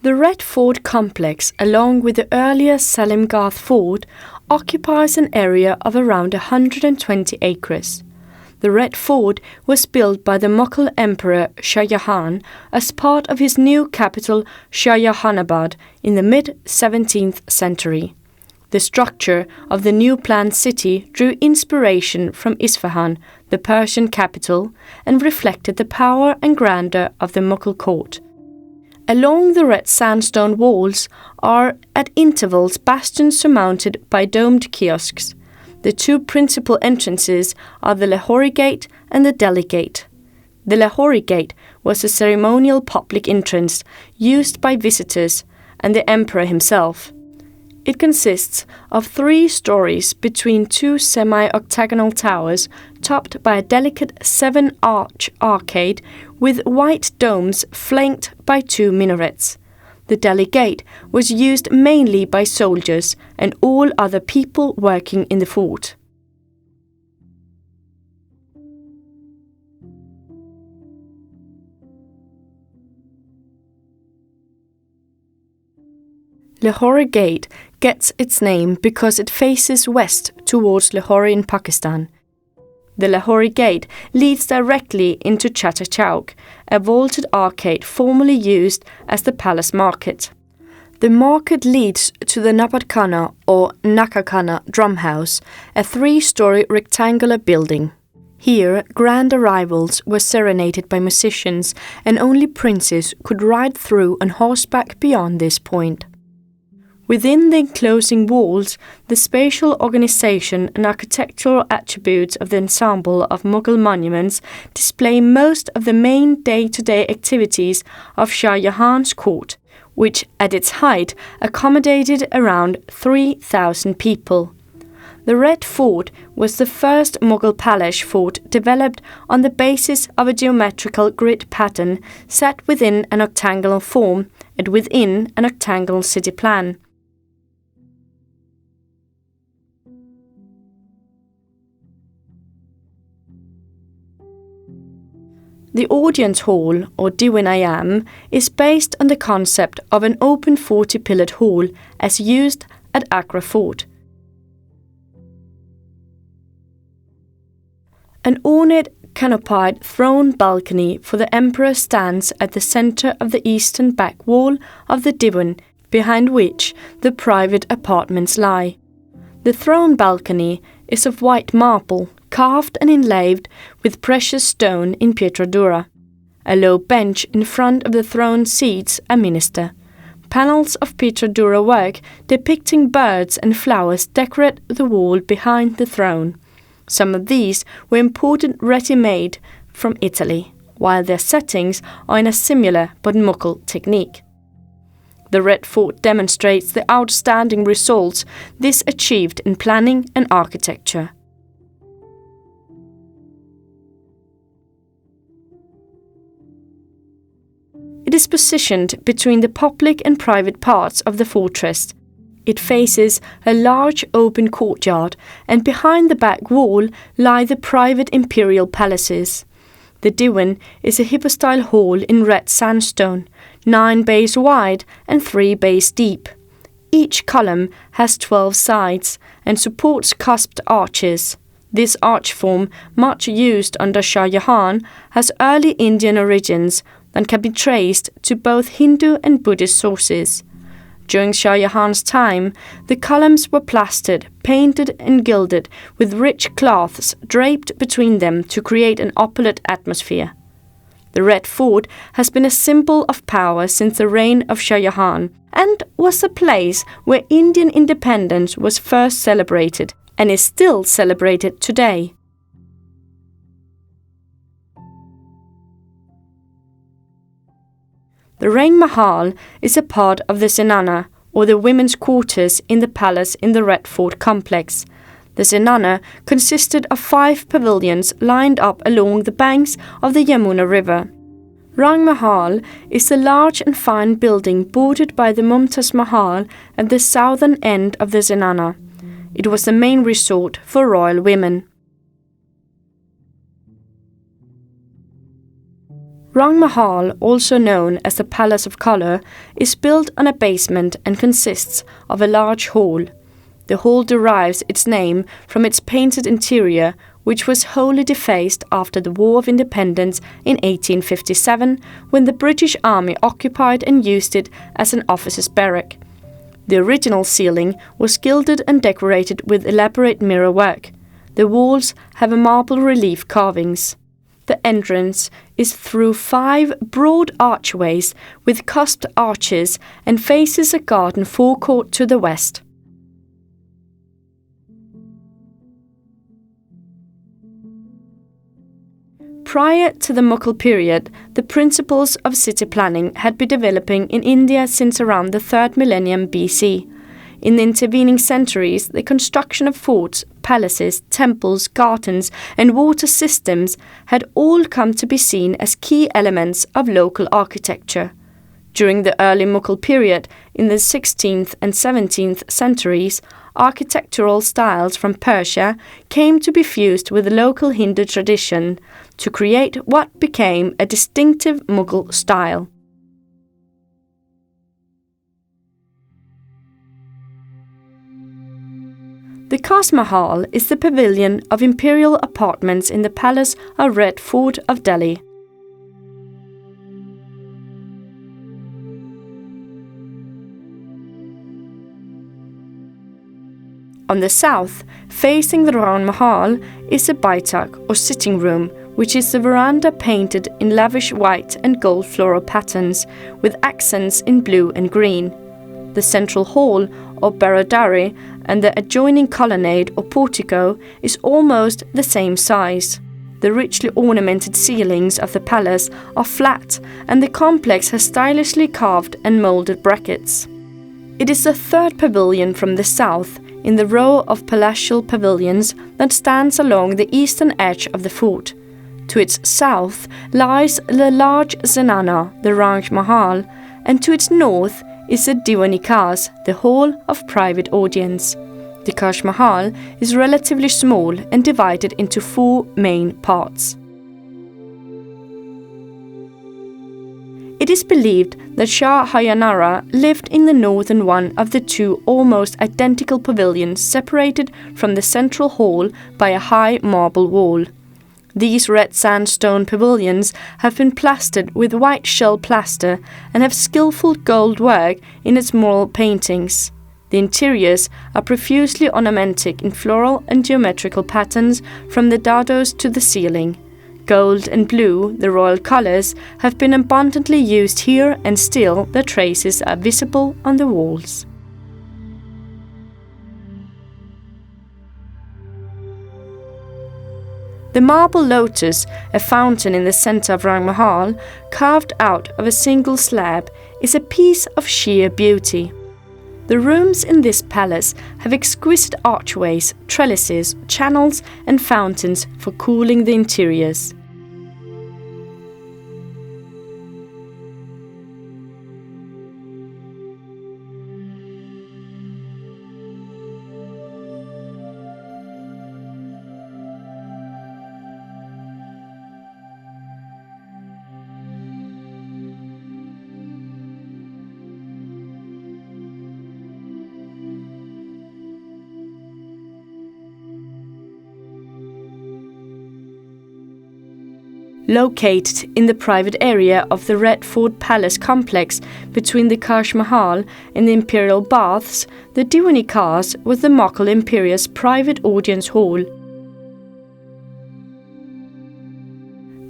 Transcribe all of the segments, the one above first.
The Red Fort complex, along with the earlier Salimgarh Fort, occupies an area of around 120 acres. The Red Fort was built by the Mughal Emperor Shah Jahan as part of his new capital Shah Jahanabad in the mid-17th century. The structure of the new planned city drew inspiration from Isfahan, the Persian capital, and reflected the power and grandeur of the Mughal court. Along the red sandstone walls are, at intervals, bastions surmounted by domed kiosks. The two principal entrances are the Lahori Gate and the Delhi Gate. The Lahori Gate was a ceremonial public entrance used by visitors and the emperor himself. It consists of 3 stories between 2 semi-octagonal towers topped by a delicate 7-arch arcade with white domes flanked by 2 minarets. The Delhi Gate was used mainly by soldiers and all other people working in the fort. Lahore Gate gets its name because it faces west towards Lahore in Pakistan. The Lahore Gate leads directly into Chatta Chowk, a vaulted arcade formerly used as the palace market. The market leads to the Napadkhana or Nakakhana drum house, a 3-story rectangular building. Here, grand arrivals were serenaded by musicians, and only princes could ride through on horseback beyond this point. Within the enclosing walls, the spatial organization and architectural attributes of the ensemble of Mughal monuments display most of the main day-to-day activities of Shah Jahan's court, which at its height accommodated around 3,000 people. The Red Fort was the first Mughal palace fort developed on the basis of a geometrical grid pattern set within an octagonal form and within an octagonal city plan. The audience hall, or Diwan-i-Am, is based on the concept of an open 40-pillared hall as used at Agra Fort. An ornate canopied throne balcony for the emperor stands at the center of the eastern back wall of the Diwan, behind which the private apartments lie. The throne balcony is of white marble, carved and inlaid with precious stone in pietra dura. A low bench in front of the throne seats a minister. Panels of pietra dura work depicting birds and flowers decorate the wall behind the throne. Some of these were imported ready-made from Italy, while their settings are in a similar but Mughal technique. The Red Fort demonstrates the outstanding results this achieved in planning and architecture. It is positioned between the public and private parts of the fortress. It faces a large open courtyard, and behind the back wall lie the private imperial palaces. The Diwan is a hypostyle hall in red sandstone, 9 bays wide and 3 bays deep. Each column has 12 sides and supports cusped arches. This arch form, much used under Shah Jahan, has early Indian origins and can be traced to both Hindu and Buddhist sources. During Shah Jahan's time, the columns were plastered, painted and gilded with rich cloths draped between them to create an opulent atmosphere. The Red Fort has been a symbol of power since the reign of Shah Jahan and was a place where Indian independence was first celebrated and is still celebrated today. The Rang Mahal is a part of the Zenana, or the women's quarters in the palace in the Red Fort complex. The Zenana consisted of 5 pavilions lined up along the banks of the Yamuna River. Rang Mahal is a large and fine building bordered by the Mumtaz Mahal at the southern end of the Zenana. It was the main resort for royal women. Rang Mahal, also known as the Palace of Colour, is built on a basement and consists of a large hall. The hall derives its name from its painted interior, which was wholly defaced after the War of Independence in 1857, when the British Army occupied and used it as an officer's barrack. The original ceiling was gilded and decorated with elaborate mirror work. The walls have a marble relief carvings. The entrance is through 5 broad archways with cusped arches and faces a garden forecourt to the west. Prior to the Mughal period, the principles of city planning had been developing in India since around the 3rd millennium BC. In the intervening centuries, the construction of forts, palaces, temples, gardens, and water systems had all come to be seen as key elements of local architecture. During the early Mughal period, in the 16th and 17th centuries, architectural styles from Persia came to be fused with the local Hindu tradition to create what became a distinctive Mughal style. The Khas Mahal is the pavilion of imperial apartments in the Palace of Red Fort of Delhi. On the south, facing the Rang Mahal, is a baitak or sitting room, which is the veranda painted in lavish white and gold floral patterns with accents in blue and green. The central hall or baradari and the adjoining colonnade or portico is almost the same size. The richly ornamented ceilings of the palace are flat and the complex has stylishly carved and molded brackets. It is the 3rd pavilion from the south in the row of palatial pavilions that stands along the eastern edge of the fort. To its south lies the large zenana, the Rang Mahal, and to its north is the Diwan-i-Khas, the hall of private audience. The Khas Mahal is relatively small and divided into 4 main parts. It is believed that Shah Jahanara lived in the northern one of the 2 almost identical pavilions separated from the central hall by a high marble wall. These red sandstone pavilions have been plastered with white shell plaster and have skillful gold work in its mural paintings. The interiors are profusely ornamentic in floral and geometrical patterns from the dados to the ceiling. Gold and blue, the royal colours, have been abundantly used here and still their traces are visible on the walls. The marble lotus, a fountain in the centre of Rang Mahal, carved out of a single slab, is a piece of sheer beauty. The rooms in this palace have exquisite archways, trellises, channels and fountains for cooling the interiors. Located in the private area of the Red Fort Palace complex between the Khas Mahal and the Imperial Baths, the Diwan-i-Khas was the Mughal Empire's private audience hall.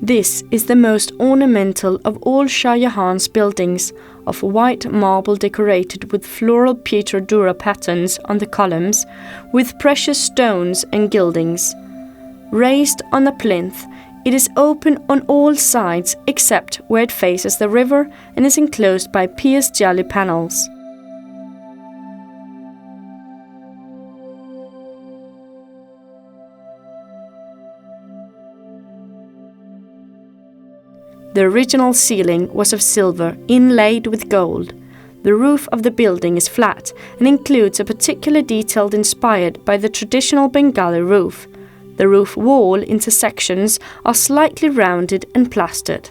This is the most ornamental of all Shah Jahan's buildings, of white marble decorated with floral Pietro Dura patterns on the columns, with precious stones and gildings. Raised on a plinth, it is open on all sides except where it faces the river and is enclosed by pierced jali panels. The original ceiling was of silver inlaid with gold. The roof of the building is flat and includes a particular detail inspired by the traditional Bengali roof. The roof wall intersections are slightly rounded and plastered.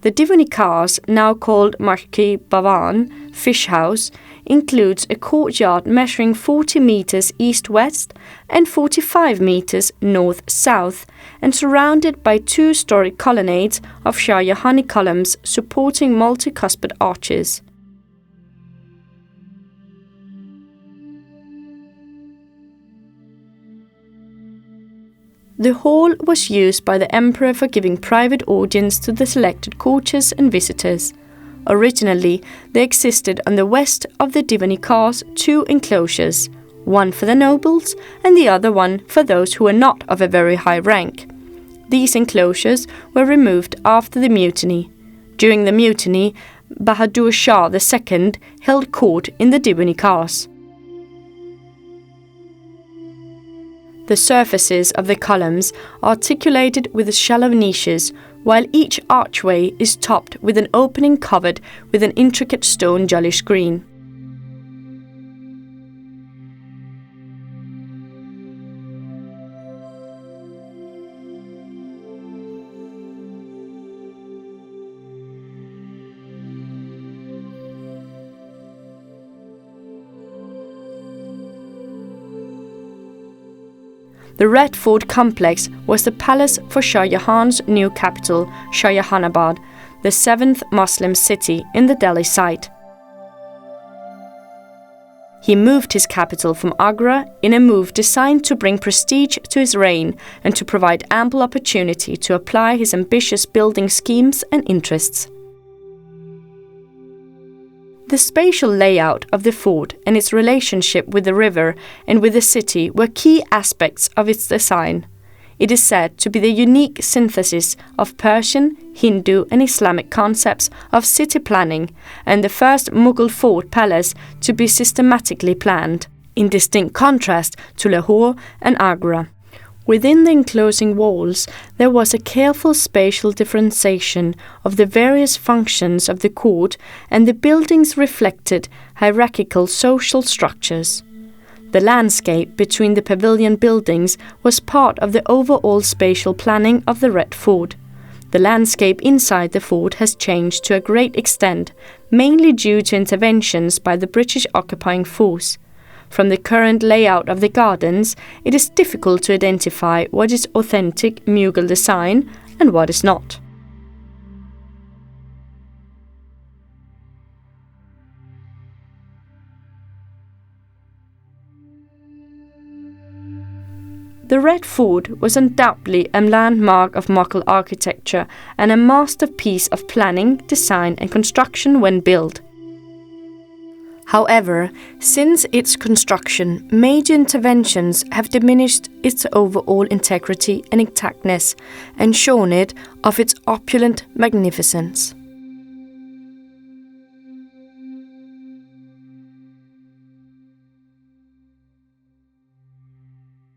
The Diwan-i-Khas, now called Marki Bhavan, Fish House, includes a courtyard measuring 40 meters east-west and 45 meters north-south and surrounded by two-story colonnades of Shahjahani columns supporting multi-cuspid arches. The hall was used by the emperor for giving private audience to the selected courtiers and visitors. Originally, there existed on the west of the Diwan-i-Khas two enclosures, one for the nobles and the other one for those who were not of a very high rank. These enclosures were removed after the mutiny. During the mutiny, Bahadur Shah II held court in the Diwan-i-Khas. The surfaces of the columns are articulated with shallow niches, while each archway is topped with an opening covered with an intricate stone jolly screen. The Red Fort complex was the palace for Shah Jahan's new capital, Shahjahanabad, the seventh Muslim city in the Delhi site. He moved his capital from Agra in a move designed to bring prestige to his reign and to provide ample opportunity to apply his ambitious building schemes and interests. The spatial layout of the fort and its relationship with the river and with the city were key aspects of its design. It is said to be the unique synthesis of Persian, Hindu and Islamic concepts of city planning and the first Mughal fort palace to be systematically planned, in distinct contrast to Lahore and Agra. Within the enclosing walls, there was a careful spatial differentiation of the various functions of the court, and the buildings reflected hierarchical social structures. The landscape between the pavilion buildings was part of the overall spatial planning of the Red Fort. The landscape inside the fort has changed to a great extent, mainly due to interventions by the British occupying force. From the current layout of the gardens, it is difficult to identify what is authentic Mughal design and what is not. The Red Fort was undoubtedly a landmark of Mughal architecture and a masterpiece of planning, design and construction when built. However, since its construction, major interventions have diminished its overall integrity and intactness and shorn it of its opulent magnificence.